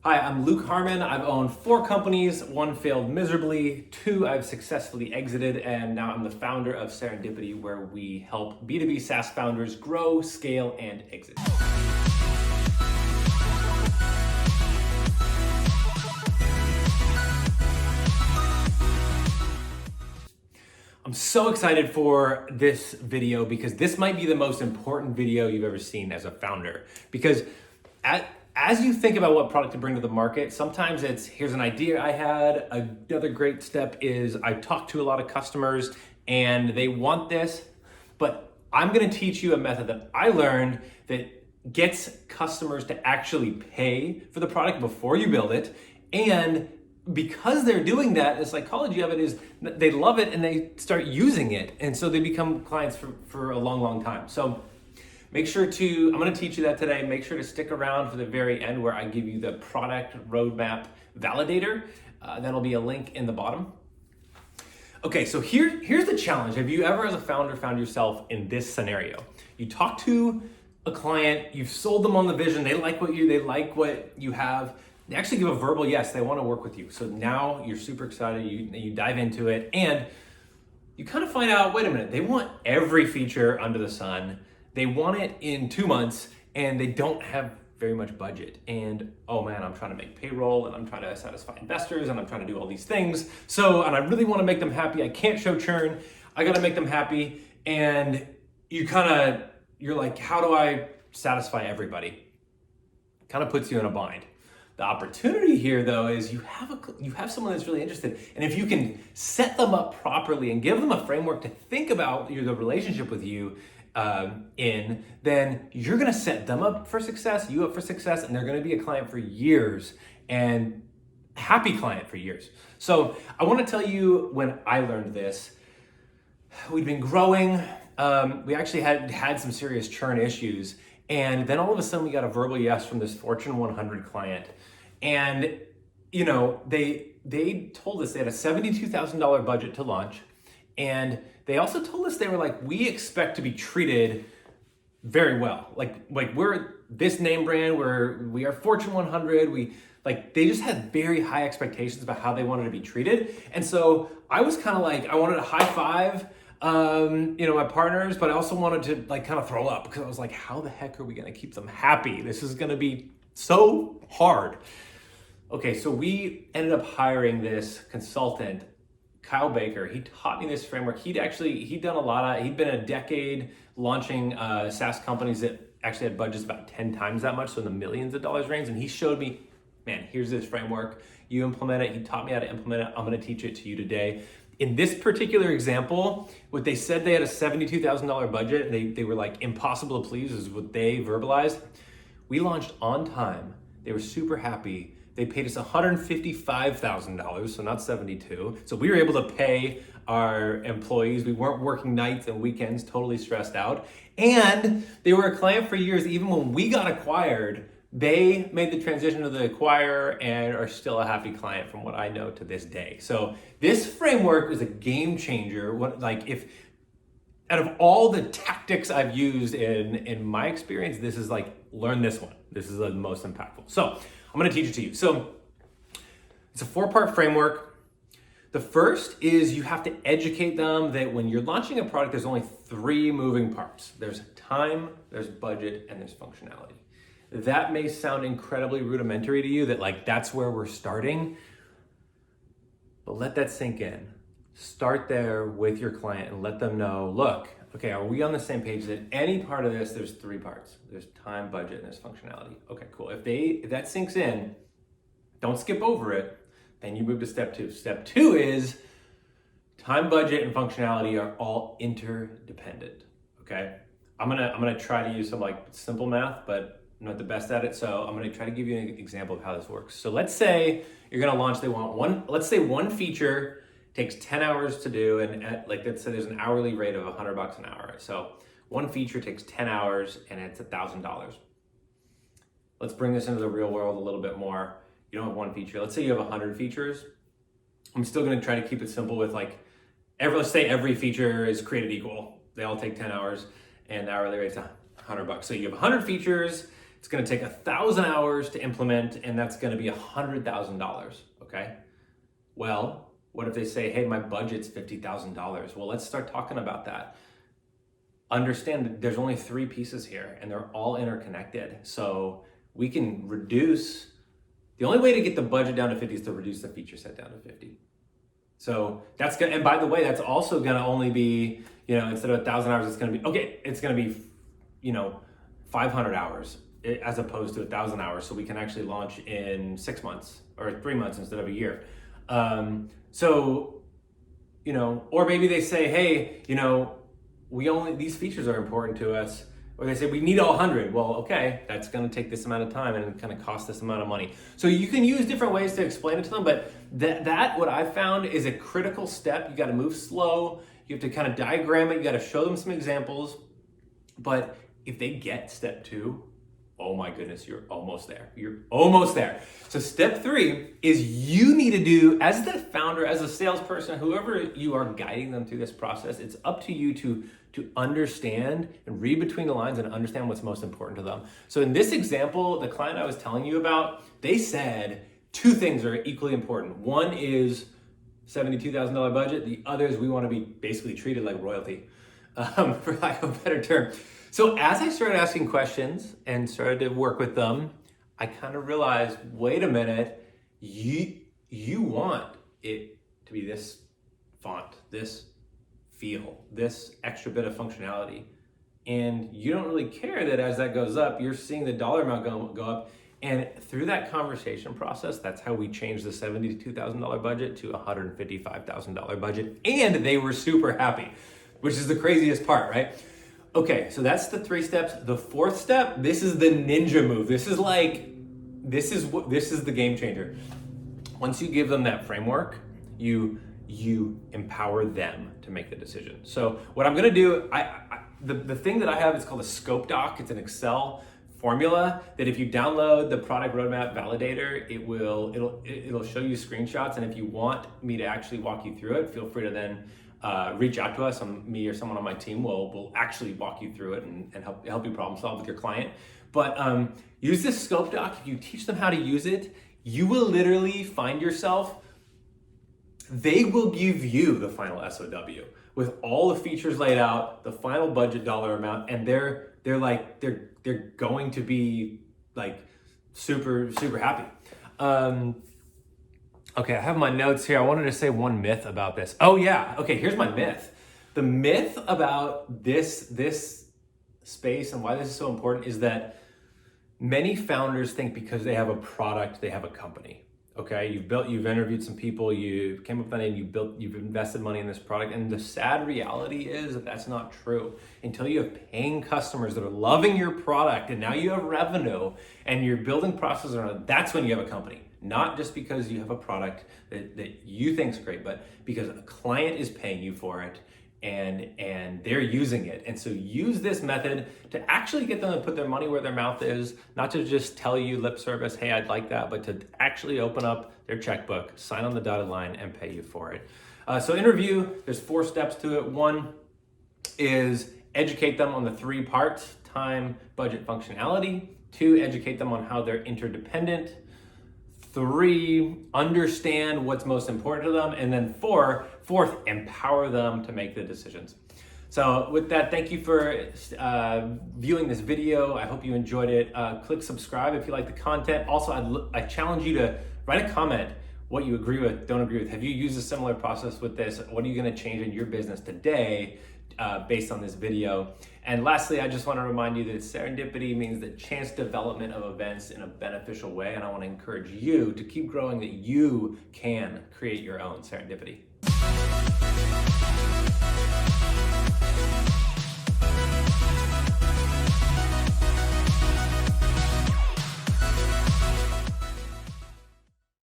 Hi, I'm Luke Harmon. I've owned 4 companies, 1 failed miserably, 2 I've successfully exited, and now I'm the founder of Serendipity, where we help B2B SaaS founders grow, scale, and exit. I'm so excited for this video because this might be the most important video you've ever seen as a founder. Because as you think about what product to bring to the market, sometimes it's, here's an idea I had. Another great step is I talked to a lot of customers and they want this, but I'm gonna teach you a method that I learned that gets customers to actually pay for the product before you build it. And because they're doing that, the psychology of it is they love it and they start using it. And so they become clients for a long, long time. So make sure I'm gonna teach you that today. Make sure to stick around for the very end where I give you the Product Roadmap Validator. That'll be a link in the bottom. Okay, so here's the challenge. Have you ever as a founder found yourself in this scenario? You talk to a client, you've sold them on the vision, they like what you have. They actually give a verbal yes, they want to work with you. So now you're super excited, you dive into it, and you kind of find out, wait a minute, they want every feature under the sun. They want it in 2 months, and they don't have very much budget. And oh man, I'm trying to make payroll, and I'm trying to satisfy investors, and I'm trying to do all these things. And I really want to make them happy. I can't show churn. I got to make them happy. And you're like, how do I satisfy everybody? Kind of puts you in a bind. The opportunity here, though, is you have someone that's really interested, and if you can set them up properly and give them a framework to think about the relationship with you then you're going to set them up for success, you up for success, and they're going to be a client for years and happy client for years. So I want to tell you when I learned this. We'd been growing. We actually had some serious churn issues. And then all of a sudden we got a verbal yes from this Fortune 100 client. And, they told us they had a $72,000 budget to launch. And they also told us, they were like, we expect to be treated very well. Like we're this name brand, we are Fortune 100. They just had very high expectations about how they wanted to be treated. And so I was kind of like, I wanted to high five my partners, but I also wanted to kind of throw up because I was like, how the heck are we going to keep them happy? This is going to be so hard. Okay, so we ended up hiring this consultant, Kyle Baker. He taught me this framework. He'd been a decade launching SaaS companies that actually had budgets about 10 times that much, so in the millions of dollars range. And he showed me, man, here's this framework. You implement it. He taught me how to implement it. I'm going to teach it to you today. In this particular example, what they said, they had a $72,000 budget. They were like impossible to please is what they verbalized. We launched on time. They were super happy. They paid us $155,000, so not 72. So we were able to pay our employees. We weren't working nights and weekends, totally stressed out. And they were a client for years. Even when we got acquired, they made the transition to the acquirer and are still a happy client from what I know to this day. So this framework is a game changer. If out of all the tactics I've used in my experience, this is learn this one. This is the most impactful. So I'm going to teach it to you. So it's a 4-part framework. The first is you have to educate them that when you're launching a product, there's only 3 moving parts. There's time, there's budget, and there's functionality. That may sound incredibly rudimentary to you, that that's where we're starting, but let that sink in. Start there with your client and let them know, look, okay, are we on the same page that any part of this, there's 3 parts. There's time, budget, and there's functionality. Okay, cool. If that sinks in, don't skip over it. Then you move to step 2. Step 2 is time, budget, and functionality are all interdependent, okay? I'm gonna try to use some simple math, but I'm not the best at it, so I'm gonna try to give you an example of how this works. So let's say you're gonna launch, let's say one feature takes 10 hours to do, and let's say there's an hourly rate of $100 an hour. So one feature takes 10 hours and it's $1,000. Let's bring this into the real world a little bit more. You don't have one feature. Let's say you have 100 features. I'm still gonna try to keep it simple with let's say every feature is created equal. They all take 10 hours and the hourly rate's $100. So you have 100 features, It's going to take 1,000 hours to implement, and that's going to be $100,000. Okay. Well, what if they say, hey, my budget's $50,000? Well, let's start talking about that. Understand that there's only 3 pieces here, and they're all interconnected. So we can reduce. The only way to get the budget down to 50 is to reduce the feature set down to 50. So that's good. And by the way, that's also going to only be, instead of 1,000 hours, it's going to be, it's going to be, 500 hours as opposed to 1,000 hours. So we can actually launch in 6 months or 3 months instead of a year. Or maybe they say, hey, these features are important to us. Or they say, we need all 100. Well, okay, that's going to take this amount of time and it's going to cost this amount of money. So you can use different ways to explain it to them, but that what I've found is a critical step. You got to move slow. You have to kind of diagram it. You got to show them some examples. But if they get step 2, oh my goodness, you're almost there. You're almost there. So step 3 is you need to do, as the founder, as a salesperson, whoever you are guiding them through this process, it's up to you to understand and read between the lines and understand what's most important to them. So in this example, the client I was telling you about, they said 2 things are equally important. One is $72,000 budget. The other is we want to be basically treated like royalty, for lack of a better term. So as I started asking questions and started to work with them, I kind of realized, wait a minute, you want it to be this font, this feel, this extra bit of functionality. And you don't really care that as that goes up, you're seeing the dollar amount go up. And through that conversation process, that's how we changed the $72,000 budget to a $155,000 budget. And they were super happy, which is the craziest part, right? Okay, so that's the 3 steps. The 4th step, this is the ninja move. This is the game changer. Once you give them that framework, you empower them to make the decision. So what I'm gonna do, the thing that I have is called a scope doc. It's an Excel formula that if you download the Product Roadmap Validator, it'll show you screenshots. And if you want me to actually walk you through it, feel free to then reach out to us. Me or someone on my team will actually walk you through it and help you problem solve with your client. But use this scope doc. If you teach them how to use it, you will literally find yourself, they will give you the final SOW with all the features laid out, the final budget dollar amount, and they're going to be like super, super happy. Okay, I have my notes here. I wanted to say one myth about this. Oh yeah, okay, here's my myth. The myth about this space and why this is so important is that many founders think because they have a product, they have a company. Okay, you've interviewed some people, you came up with that name, you've invested money in this product, and the sad reality is that that's not true. Until you have paying customers that are loving your product, and now you have revenue, and you're building processes around it, that's when you have a company. Not just because you have a product that you think is great, but because a client is paying you for it, and they're using it. And so use this method to actually get them to put their money where their mouth is, not to just tell you lip service, hey, I'd like that, but to actually open up their checkbook, sign on the dotted line, and pay you for it. So interview, there's 4 steps to it. 1 is educate them on the 3 parts: time, budget, functionality. 2, educate them on how they're interdependent. 3, understand what's most important to them. And then 4th, empower them to make the decisions. So with that, thank you for viewing this video. I hope you enjoyed it. Click subscribe if you like the content. Also, I challenge you to write a comment what you agree with, don't agree with. Have you used a similar process with this? What are you gonna change in your business today based on this video? And lastly, I just want to remind you that serendipity means the chance development of events in a beneficial way. And I want to encourage you to keep growing, that you can create your own serendipity.